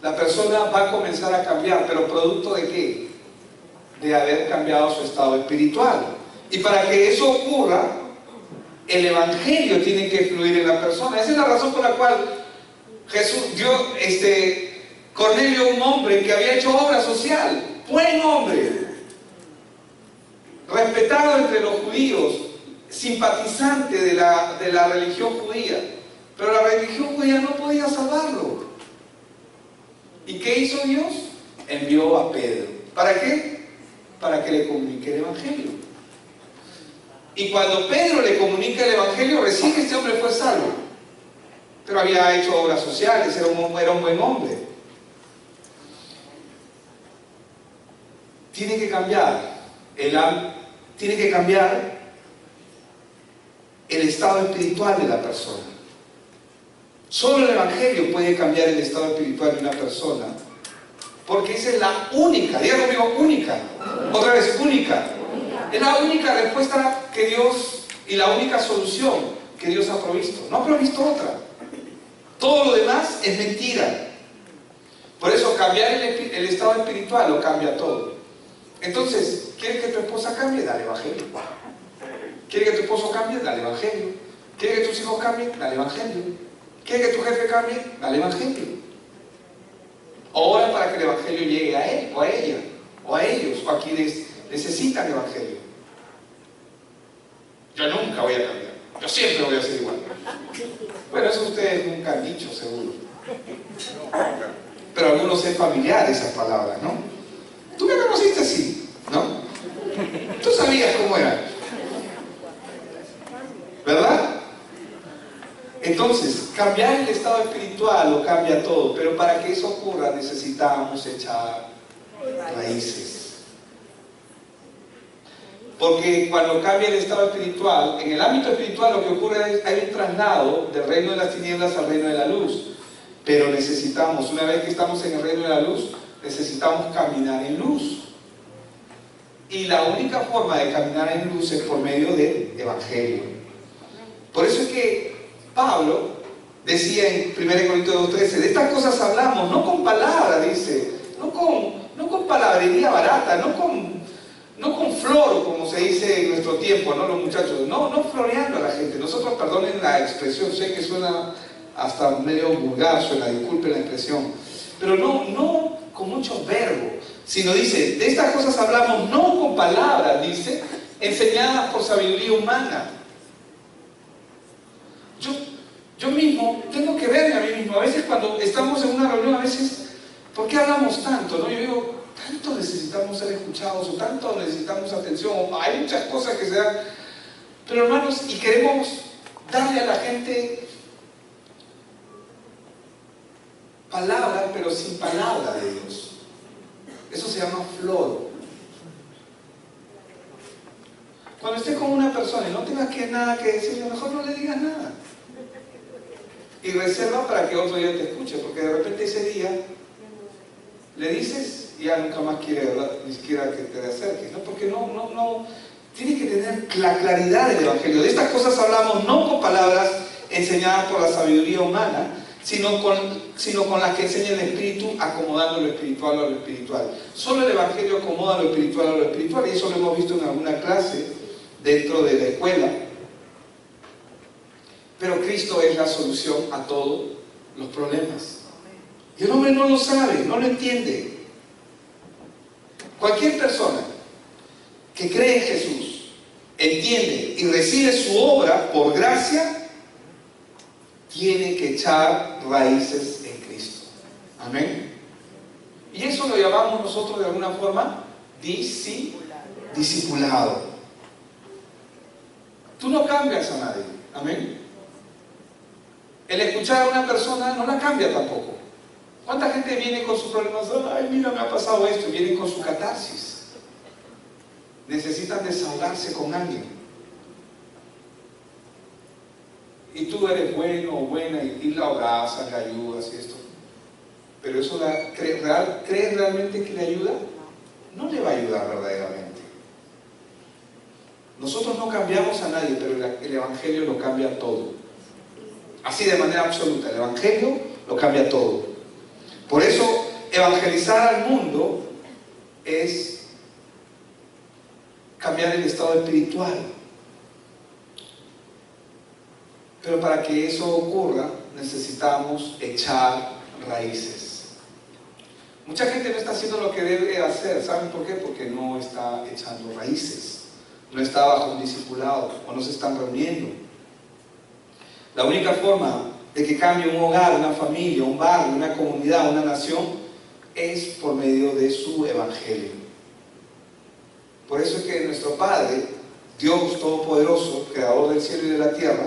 la persona va a comenzar a cambiar, pero ¿producto de qué? De haber cambiado su estado espiritual. Y para que eso ocurra, el evangelio tiene que fluir en la persona. Esa es la razón por la cual Jesús dio, Cornelio, un hombre que había hecho obra social, buen hombre, respetado entre los judíos, simpatizante de la religión judía, pero la religión judía no podía salvarlo. ¿Y qué hizo Dios? Envió a Pedro. ¿Para qué? Para que le comunique el evangelio. Y cuando Pedro le comunica el evangelio, recién este hombre fue salvo. Pero había hecho obras sociales, era un buen hombre. Tiene que cambiar el estado espiritual de la persona. Solo el evangelio puede cambiar el estado espiritual de una persona, porque esa es la única, diga conmigo, única, otra vez, única. Es la única respuesta que Dios, y la única solución que Dios ha provisto. No ha provisto otra. Todo lo demás es mentira. Por eso cambiar el estado espiritual lo cambia todo. Entonces, ¿quieres que tu esposa cambie? Dale evangelio. ¿Quieres que tu esposo cambie? Dale evangelio. ¿Quieres que tus hijos cambien? Dale evangelio. ¿Quieres que tu jefe cambie? Dale evangelio. Ora para que el evangelio llegue a él, o a ella, o a ellos, o a quienes necesitan evangelio. Yo nunca voy a cambiar. Yo siempre voy a ser igual. Bueno, eso ustedes nunca han dicho, seguro. Pero a algunos es familiar esas palabras, ¿no? Tú me conociste así, ¿no? Tú sabías cómo era, ¿verdad? Entonces, cambiar el estado espiritual lo cambia todo, pero para que eso ocurra necesitamos echar raíces. Porque cuando cambia el estado espiritual, en el ámbito espiritual lo que ocurre es hay un traslado del reino de las tinieblas al reino de la luz. Pero necesitamos, una vez que estamos en el reino de la luz, necesitamos caminar en luz. Y la única forma de caminar en luz es por medio del evangelio. Por eso es que Pablo decía en 1 Corintios 2:13, de estas cosas hablamos, no con palabras, dice, no con palabrería barata, no con flor, como se dice en nuestro tiempo, ¿no? Los muchachos, no floreando a la gente. Nosotros, perdonen la expresión, sé que suena hasta medio vulgar, disculpen la expresión, pero no con mucho verbo, sino dice, de estas cosas hablamos no con palabras, dice, enseñadas por sabiduría humana. Yo mismo tengo que verme a mí mismo. A veces cuando estamos en una reunión, a veces, ¿por qué hablamos tanto? ¿No? Yo digo, tanto necesitamos ser escuchados, o tanto necesitamos atención, o hay muchas cosas que se dan. Pero hermanos, y queremos darle a la gente palabra, pero sin palabra de Dios. Eso se llama flor. Cuando estés con una persona y no tengas nada que decirle, mejor no le digas nada. Y reserva para que otro día te escuche, porque de repente ese día le dices y ya nunca más quiere hablar, ni siquiera que te acerques, ¿no? Porque no tienes que tener la claridad del evangelio. De estas cosas hablamos no con palabras enseñadas por la sabiduría humana, sino con las que enseña el Espíritu, acomodando lo espiritual a lo espiritual. Solo el evangelio acomoda lo espiritual a lo espiritual, y eso lo hemos visto en alguna clase dentro de la escuela. Pero Cristo es la solución a todos los problemas. Y el hombre no lo sabe, no lo entiende. Cualquier persona que cree en Jesús, entiende y recibe su obra por gracia, tiene que echar raíces en Cristo. Amén. Y eso lo llamamos nosotros de alguna forma discipulado. Tú no cambias a nadie. Amén. El escuchar a una persona no la cambia tampoco. ¿Cuánta gente viene con sus problemas? Ay, mira, me ha pasado esto. Y vienen con su catarsis. Necesitan desahogarse con alguien. Y tú eres bueno o buena y la abrazas, la ayudas y esto. Pero eso ¿crees realmente que le ayuda? No le va a ayudar verdaderamente. Nosotros no cambiamos a nadie, pero el evangelio lo cambia todo. Así de manera absoluta, el evangelio lo cambia todo. Por eso evangelizar al mundo es cambiar el estado espiritual. Pero para que eso ocurra, necesitamos echar raíces. Mucha gente no está haciendo lo que debe hacer. ¿Saben por qué? Porque no está echando raíces, no está bajo un discipulado o no se están reuniendo. La única forma de que cambie un hogar, una familia, un barrio, una comunidad, una nación, es por medio de su evangelio. Por eso es que nuestro Padre, Dios Todopoderoso, Creador del cielo y de la tierra,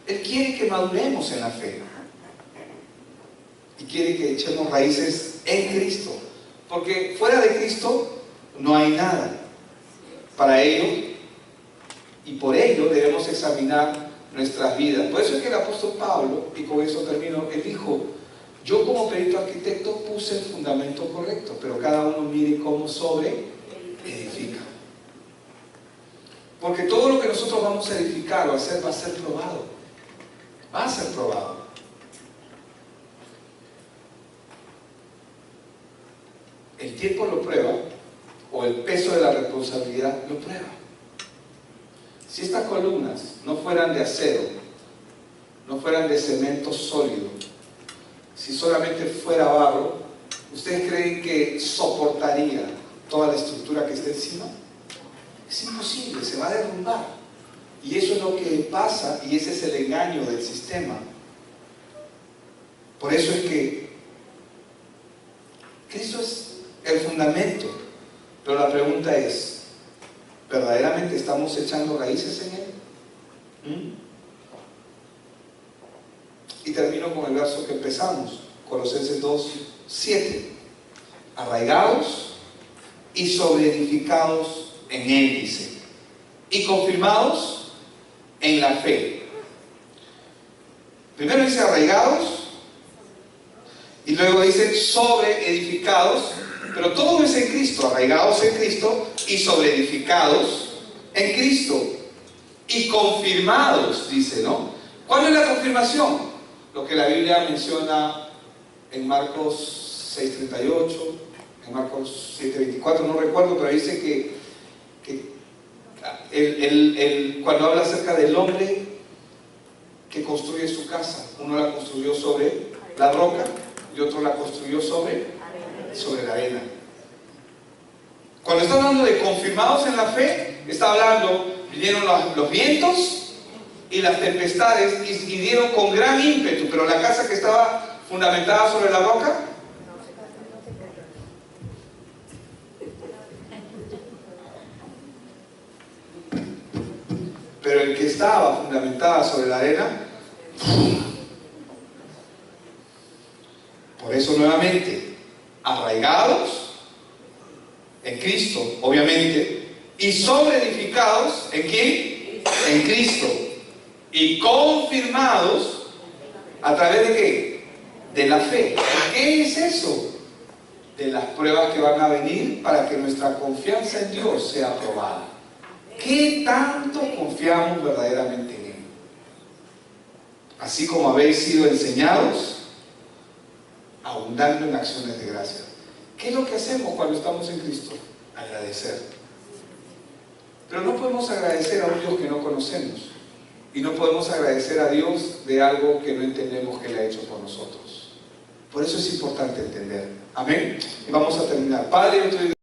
Él quiere que maduremos en la fe y quiere que echemos raíces en Cristo, porque fuera de Cristo no hay nada. Para ello y por ello debemos examinar nuestras vidas. Por eso es que el apóstol Pablo, y con eso termino, él dijo: yo como perito arquitecto puse el fundamento correcto, pero cada uno mire cómo sobre edifica. Porque todo lo que nosotros vamos a edificar o hacer va a ser probado. Va a ser probado. El tiempo lo prueba, o el peso de la responsabilidad lo prueba. Si estas columnas no fueran de acero, no fueran de cemento sólido, si solamente fuera barro, ¿ustedes creen que soportaría toda la estructura que está encima? Es imposible, se va a derrumbar. Y eso es lo que pasa, y ese es el engaño del sistema. Por eso es que Cristo es el fundamento, pero la pregunta es: ¿verdaderamente estamos echando raíces en Él? Y termino con el verso que empezamos, Colosenses 2:7. Arraigados y sobreedificados en Él, dice, y confirmados en la fe. Primero dice arraigados y luego dice sobreedificados, pero todo es en Cristo, arraigados en Cristo y sobreedificados en Cristo y confirmados, dice, ¿no? ¿Cuál es la confirmación? Lo que la Biblia menciona en Marcos 6:38, en Marcos 7:24, no recuerdo, pero dice que cuando habla acerca del hombre que construye su casa, uno la construyó sobre la roca y otro la construyó sobre la arena. Cuando está hablando de confirmados en la fe, está hablando, vinieron los vientos y las tempestades y dieron con gran ímpetu, pero la casa que estaba fundamentada sobre la roca, pero el que estaba fundamentada sobre la arena, por eso nuevamente, arraigados en Cristo, obviamente, y sobreedificados, ¿en quién? En Cristo, y confirmados, ¿a través de qué? De la fe. ¿Qué es eso? De las pruebas que van a venir para que nuestra confianza en Dios sea probada. ¿Qué tanto confiamos verdaderamente en Él? Así como habéis sido enseñados, abundando en acciones de gracia. ¿Qué es lo que hacemos cuando estamos en Cristo? Agradecer. Pero no podemos agradecer a un Dios que no conocemos. Y no podemos agradecer a Dios de algo que no entendemos que Él ha hecho por nosotros. Por eso es importante entender. Amén. Y vamos a terminar. Padre, yo te digo